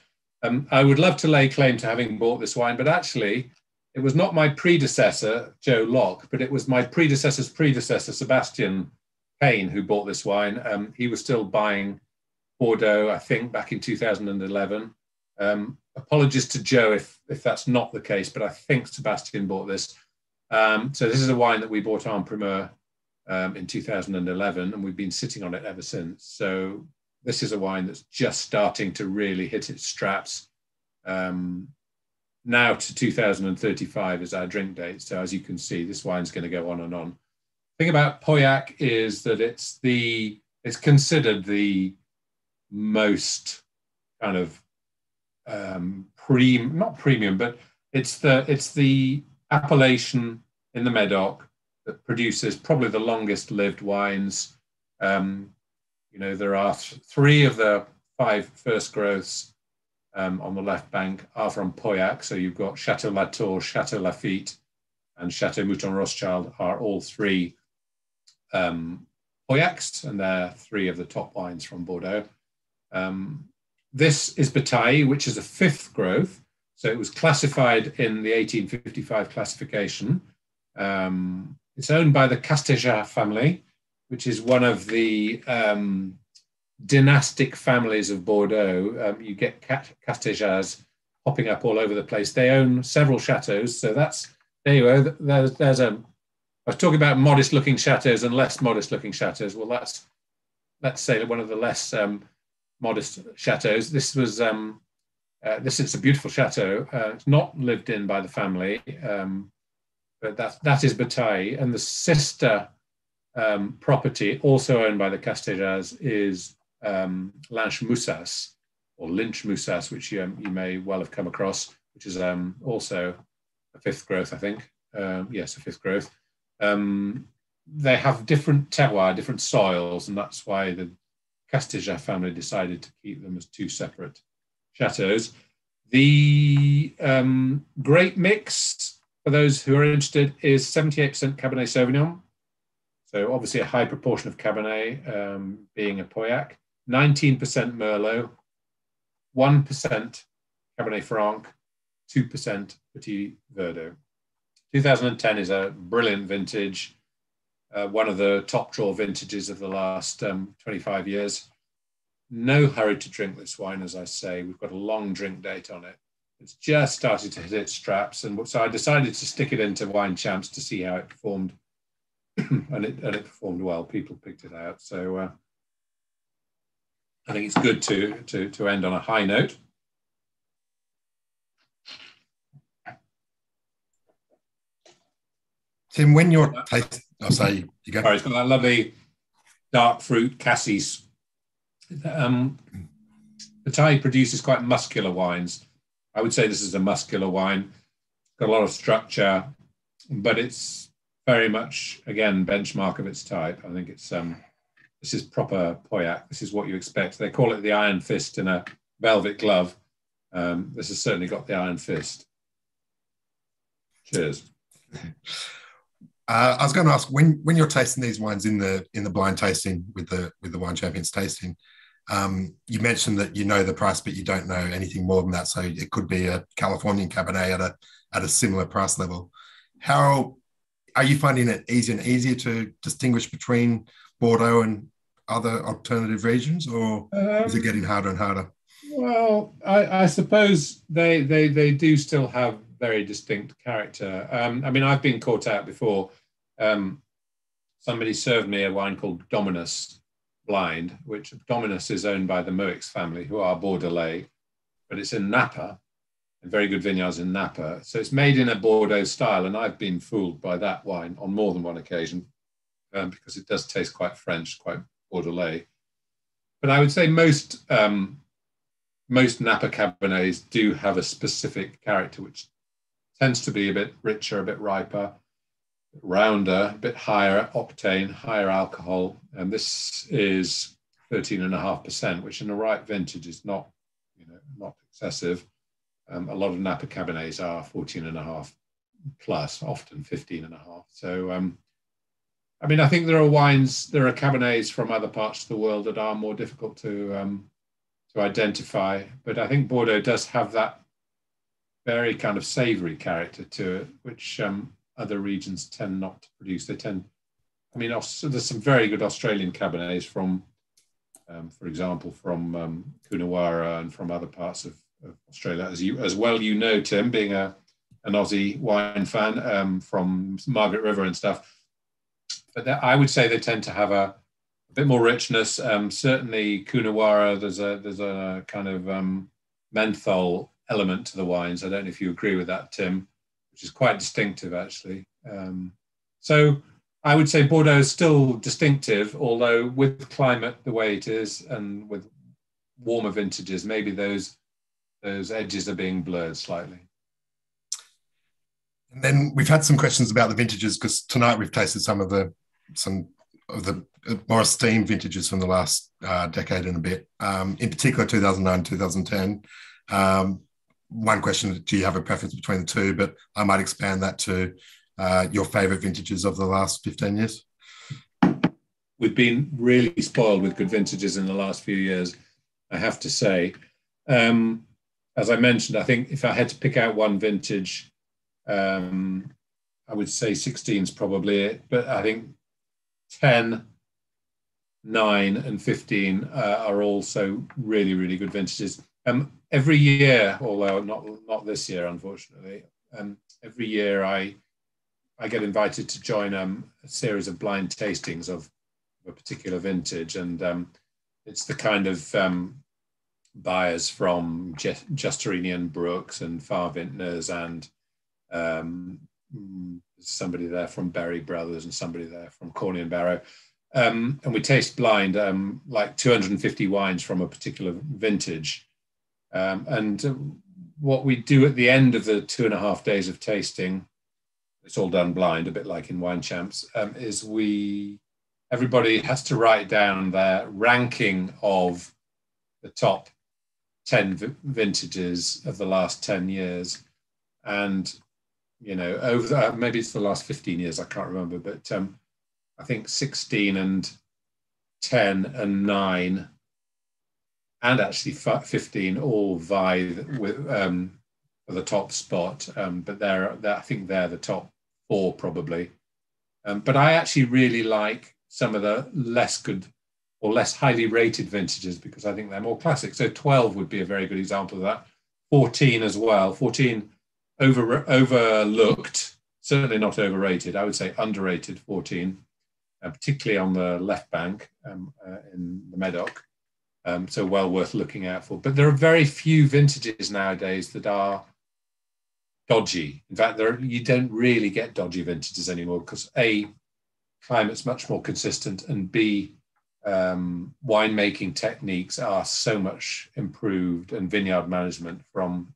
I would love to lay claim to having bought this wine, but actually, it was not my predecessor, Joe Locke, but it was my predecessor's predecessor, Sebastian Payne, who bought this wine. He was still buying Bordeaux, I think, back in 2011. Apologies to Joe if that's not the case, but I think Sebastian bought this. So this is a wine that we bought en primeur in 2011, and we've been sitting on it ever since. So this is a wine that's just starting to really hit its straps. Now to 2035 is our drink date. So as you can see, this wine's going to go on and on. The thing about Pauillac is that it's considered the most kind of not premium, but it's the appellation in the Médoc that produces probably the longest lived wines. There are 3 of the 5 first growths on the left bank are from Pauillac. So you've got Chateau Latour, Chateau Lafite, and Chateau Mouton Rothschild are all 3 Pauillacs, and they're 3 of the top wines from Bordeaux. This is Bataille, which is a 5th growth. So it was classified in the 1855 classification. It's owned by the Castejar family, which is one of the dynastic families of Bordeaux. You get Castejars popping up all over the place. They own several chateaux. So there you go. I was talking about modest looking chateaux and less modest looking chateaux. Well, let's say one of the less modest chateaux. This is a beautiful chateau. It's not lived in by the family, but that is Bataille. And the sister property, also owned by the Castellers, is Lynch Moussas, or Lynch Moussas, which you may well have come across, which is also a fifth growth, I think. Yes, a fifth growth. They have different terroir, different soils, and that's why the Castellers family decided to keep them as two separate chateaus. The grape mix, for those who are interested, is 78% Cabernet Sauvignon. So obviously a high proportion of Cabernet being a Pauillac, 19% Merlot, 1% Cabernet Franc, 2% Petit Verdot. 2010 is a brilliant vintage, one of the top draw vintages of the last 25 years. No hurry to drink this wine, as I say. We've got a long drink date on it. It's just started to hit its straps, and so I decided to stick it into Wine Champs to see how it performed, and it performed well. People picked it out, so I think it's good to end on a high note.
Tim, when you're tasting, I'll say you go.
Sorry, it's got that lovely dark fruit cassis. Bataille produces quite muscular wines. I would say this is a muscular wine. Got a lot of structure, but it's very much, again, benchmark of its type. I think it's this is proper Pauillac. This is what you expect. They call it the iron fist in a velvet glove. This has certainly got the iron fist. Cheers.
I was going to ask, when you're tasting these wines in the blind tasting with the Wine Champions tasting, you mentioned that you know the price, but you don't know anything more than that. So it could be a Californian Cabernet at a similar price level. How are you finding it easier and easier to distinguish between Bordeaux and other alternative regions, or is it getting harder and harder?
Well, I suppose they do still have very distinct character. I mean, I've been caught out before. Somebody served me a wine called Dominus blind, which Dominus is owned by the Moix family, who are Bordelais, but it's in Napa, and very good vineyards in Napa. So it's made in a Bordeaux style, and I've been fooled by that wine on more than one occasion, because it does taste quite French, quite Bordelais. But I would say most Napa Cabernets do have a specific character, which tends to be a bit richer, a bit riper, rounder, a bit higher octane, higher alcohol. And this is 13.5%, which in the right vintage is not excessive. A lot of Napa Cabernets are 14.5 plus, often 15.5. So, I mean, I think there are Cabernets from other parts of the world that are more difficult to identify. But I think Bordeaux does have that very kind of savoury character to it, which other regions tend not to produce. There's some very good Australian Cabernets from, for example, from Coonawarra and from other parts of Australia, as well, Tim, being an Aussie wine fan, from Margaret River and stuff. But I would say they tend to have a bit more richness. Certainly Coonawarra, there's a kind of menthol element to the wines. I don't know if you agree with that, Tim, which is quite distinctive, actually. So I would say Bordeaux is still distinctive, although with climate the way it is and with warmer vintages, maybe those edges are being blurred slightly.
And then we've had some questions about the vintages, because tonight we've tasted some of the more esteemed vintages from the last decade and a bit, in particular 2009, 2010. One question, do you have a preference between the two? But I might expand that to your favourite vintages of the last 15 years.
We've been really spoiled with good vintages in the last few years, I have to say. As I mentioned, I think if I had to pick out one vintage, I would say 16 is probably it. But I think 10, 9 and 15 are also really, really good vintages. Every year, although not this year, unfortunately, every year I get invited to join a series of blind tastings of a particular vintage, and it's the kind of buyers from Justerini and Brooks and Far Vintners and There's somebody there from Berry Brothers and somebody there from Corney and Barrow. And we taste blind like 250 wines from a particular vintage. And what we do at the end of the 2.5 days of tasting, it's all done blind, a bit like in Wine Champs, is everybody has to write down their ranking of the top 10 vintages of the last 10 years. And, you know, over maybe it's the last 15 years, I can't remember, but I think 16 and 10 and 9 and actually 15 all vie with for the top spot. But I think they're the top 4 probably. But I actually really like some of the less good or less highly rated vintages because I think they're more classic. So 12 would be a very good example of that. 14 as well. 14 overlooked, certainly not overrated. I would say underrated 14, particularly on the left bank in the Medoc. So well worth looking out for. But there are very few vintages nowadays that are dodgy. In fact, you don't really get dodgy vintages anymore because A, climate's much more consistent, and B, winemaking techniques are so much improved, and vineyard management from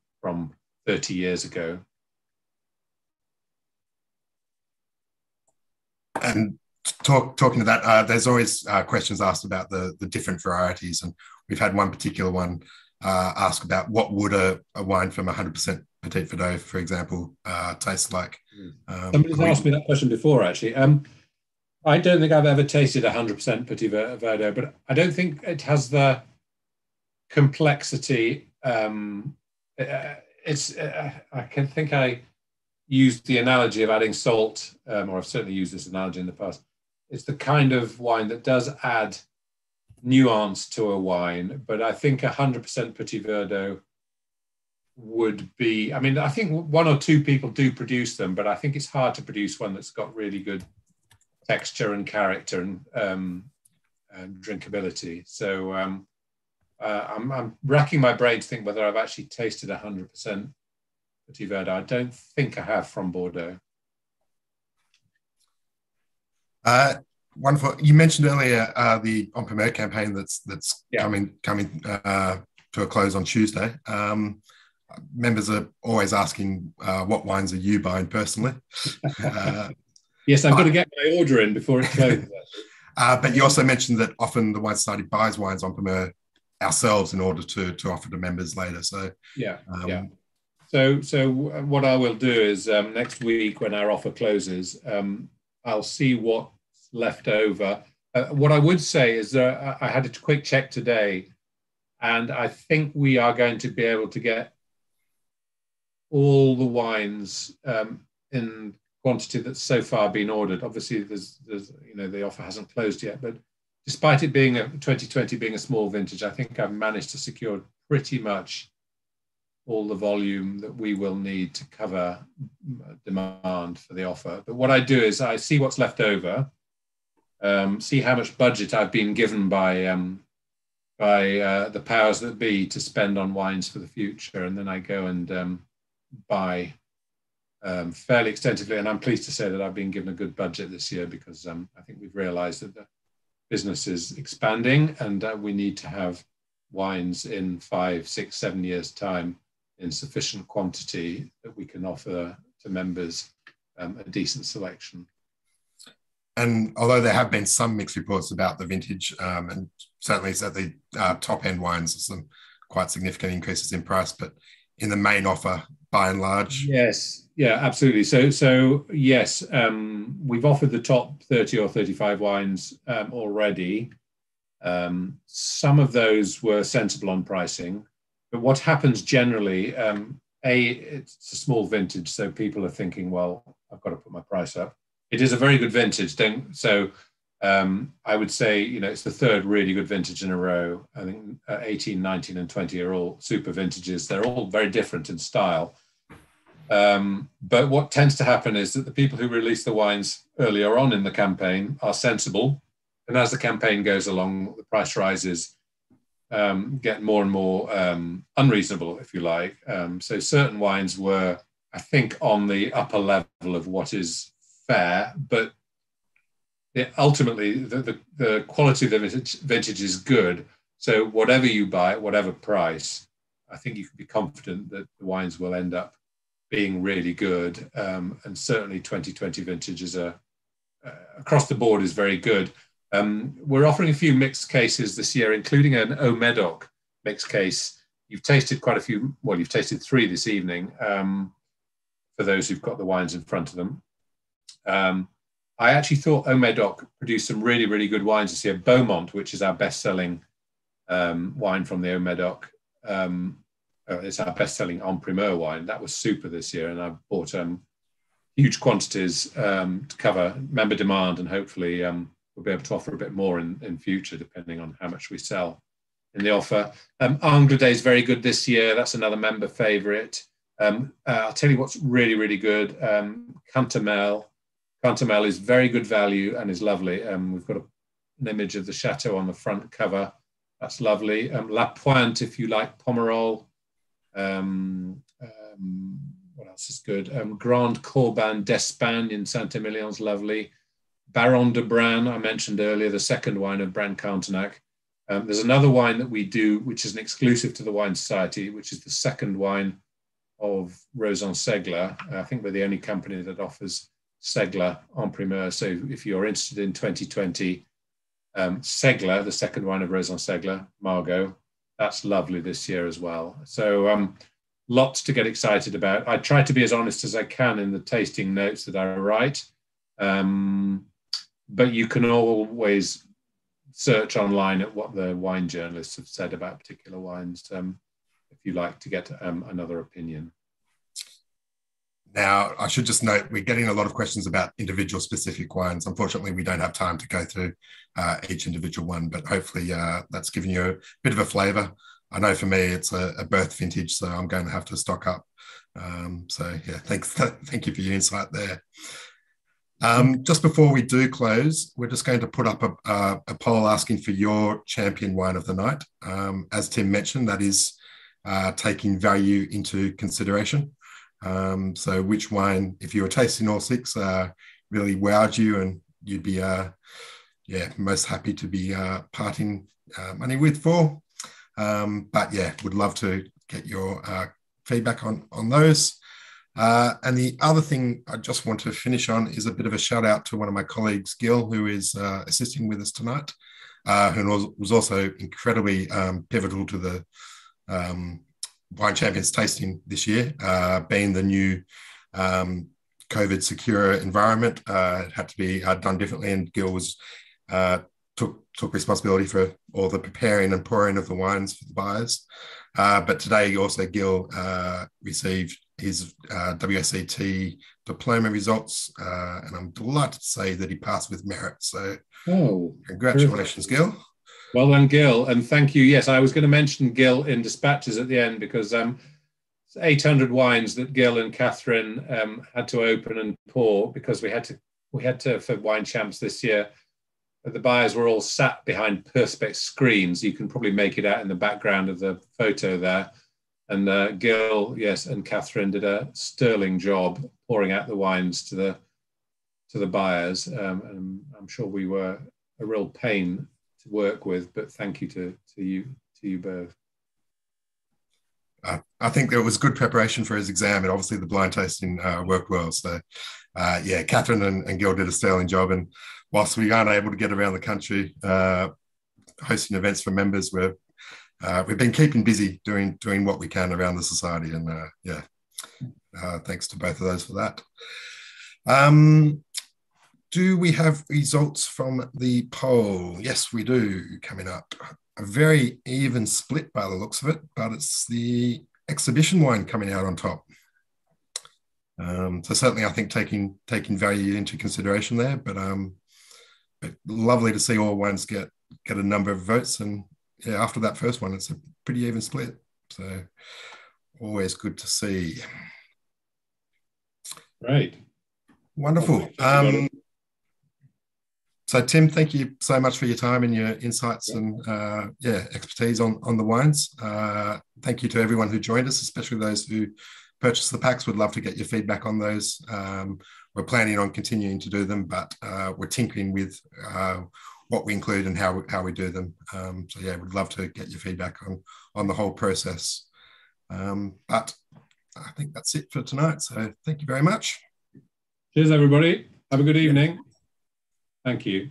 30 years ago.
And talking to that, there's always questions asked about the different varieties, and we've had one particular one ask about what would a wine from 100% Petit Verdot, for example, taste like.
Somebody's asked me that question before, actually. I don't think I've ever tasted 100% Petit Verdot, but I don't think it has the complexity. I think I used the analogy of adding salt, or I've certainly used this analogy in the past. It's the kind of wine that does add nuance to a wine, but I think 100% Petit Verdot would be, I mean, I think 1 or 2 people do produce them, but I think it's hard to produce one that's got really good texture and character and drinkability. So I'm racking my brain to think whether I've actually tasted 100% Petit Verdot. I don't think I have from Bordeaux.
Wonderful. You mentioned earlier the En Primeur campaign that's coming to a close on Tuesday. Members are always asking what wines are you buying personally?
Yes, I've got to get my order in before it closes.
But you also mentioned that often the Wine Society buys wines En Primeur ourselves in order to offer to members later. So
yeah. So what I will do is next week when our offer closes, I'll see what's left over. What I would say is that I had a quick check today, and I think we are going to be able to get all the wines in quantity that's so far been ordered. Obviously, there's the offer hasn't closed yet, but despite it being 2020 being a small vintage, I think I've managed to secure pretty much all the volume that we will need to cover demand for the offer. But what I do is I see what's left over, see how much budget I've been given by the powers that be to spend on wines for the future, and then I go and buy fairly extensively. And I'm pleased to say that I've been given a good budget this year because I think we've realized that the business is expanding and we need to have wines in 5, 6, 7 years' time in sufficient quantity that we can offer to members a decent selection.
And although there have been some mixed reports about the vintage, and certainly at the top end wines, some quite significant increases in price, but in the main offer, by and large.
Yes, yeah, absolutely. So yes, we've offered the top 30 or 35 wines already. Some of those were sensible on pricing, but what happens generally, it's a small vintage, so people are thinking, well, I've got to put my price up. It is a very good vintage. I would say, it's the third really good vintage in a row. I think 18, 19, and 20 are all super vintages. They're all very different in style. But what tends to happen is that the people who release the wines earlier on in the campaign are sensible. And as the campaign goes along, the price rises, get more and more unreasonable, if you like. So certain wines were, I think, on the upper level of what is fair, but ultimately the quality of the vintage is good. So whatever you buy at whatever price, I think you can be confident that the wines will end up being really good. And certainly 2020 vintage is across the board is very good. We're offering a few mixed cases this year, including an Au Medoc mixed case. You've tasted quite a few. Well, you've tasted 3 this evening. For those who've got the wines in front of them. I actually thought Au Medoc produced some really, really good wines this year. Beaumont, which is our best-selling wine from the Au Medoc, it's our best-selling en primeur wine. That was super this year, and I bought huge quantities to cover member demand, and hopefully we'll be able to offer a bit more in future, depending on how much we sell in the offer. Angleday is very good this year. That's another member favourite. I'll tell you what's really, really good. Cantamel. Cantamel is very good value and is lovely. We've got an image of the chateau on the front cover. That's lovely. La Pointe, if you like Pomerol. What else is good? Grand Corban d'Espagne in Saint-Emilion's lovely. Baron de Bran, I mentioned earlier, the second wine of Bran Cantenac. There's another wine that we do, which is an exclusive to the Wine Society, which is the second wine of Rosan Segler. I think we're the only company that offers Segler en primeur. So if you're interested in 2020, Segler, the second wine of Rosan Segler, Margot, that's lovely this year as well. So lots to get excited about. I try to be as honest as I can in the tasting notes that I write, but you can always search online at what the wine journalists have said about particular wines if you like to get another opinion.
Now, I should just note, we're getting a lot of questions about individual specific wines. Unfortunately, we don't have time to go through each individual one, but hopefully that's given you a bit of a flavour. I know for me, it's a birth vintage, so I'm going to have to stock up. So yeah, thank you for your insight there. Just before we do close, we're just going to put up a poll asking for your champion wine of the night. As Tim mentioned, that is taking value into consideration. So which wine, if you were tasting all 6, really wowed you and you'd be most happy to be parting money with for. But yeah, would love to get your feedback on those. And the other thing I just want to finish on is a bit of a shout out to one of my colleagues, Gil, who is assisting with us tonight, who was also incredibly pivotal to the Wine Champions tasting this year, being the new COVID secure environment. It had to be done differently, and Gil was took responsibility for all the preparing and pouring of the wines for the buyers. But today also Gil received his WSET diploma results, and I'm delighted to say that he passed with merit. So congratulations, Gil.
Well done, Gil, and thank you. Yes, I was going to mention Gil in dispatches at the end because 800 wines that Gil and Catherine had to open and pour because we had to for Wine Champs this year. The buyers were all sat behind perspex screens. You can probably make it out in the background of the photo there. And Gil, yes, and Catherine did a sterling job pouring out the wines to the buyers. And I'm sure we were a real pain to work with, but thank you to you both.
I think there was good preparation for his exam, and obviously the blind tasting worked well. So yeah, Catherine and Gil did a sterling job. And whilst we aren't able to get around the country hosting events for members, we've been keeping busy doing what we can around the society. And thanks to both of those for that. Do we have results from the poll? Yes, we do, coming up. A very even split by the looks of it, but it's the exhibition wine coming out on top. So certainly I think taking value into consideration there, but lovely to see all wines get a number of votes. And yeah, after that first one, it's a pretty even split. So always good to see.
Right.
Wonderful. So Tim, thank you so much for your time and your insights and expertise on the wines. Thank you to everyone who joined us, especially those who purchased the packs. Would love to get your feedback on those. we're planning on continuing to do them, but we're tinkering with what we include and how we do them. So yeah, we'd love to get your feedback on the whole process. But I think that's it for tonight. So thank you very much.
Cheers, everybody. Have a good evening. Thank you.